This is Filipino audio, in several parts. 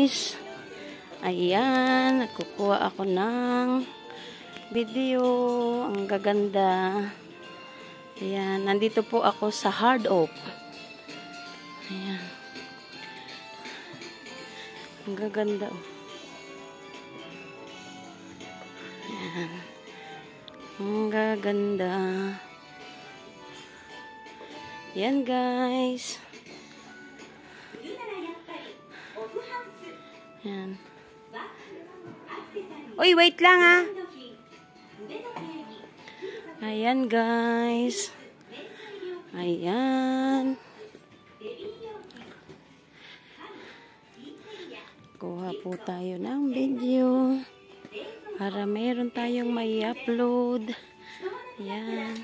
guys. Ayan, nagkukuha ako ng video. Ang gaganda. Ayan, nandito po ako sa Hard Oak. Ayan. Ang gaganda. Ayan. Ang gaganda. Ayan guys. Ayan. Uy, wait lang ha. Ayan guys. Ayan. Kuha po tayo ng video para meron tayong may upload. Ayan.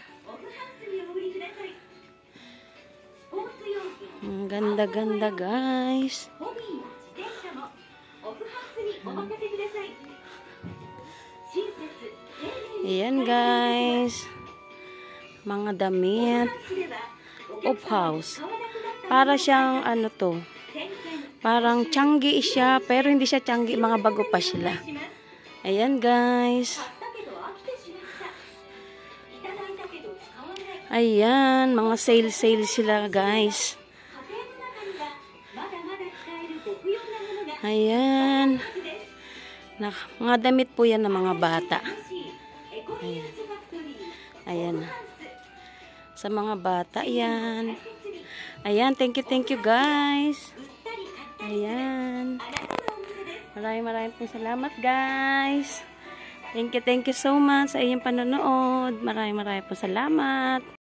Ang ganda-ganda guys. Ayan guys. Mga damit. Of house. Para siyang ano to. Parang Changi siya. Pero hindi siya Changi. Mga bago pa sila. Ayan guys. Ayan. Mga sale sila guys. Ayan. Mga damit po yan ng mga bata. Ayan. Ayan. Sa mga bata, ayan. Ayan, thank you guys. Ayan. Maraming po salamat guys. Thank you so much sa inyong panonood. Maraming po salamat.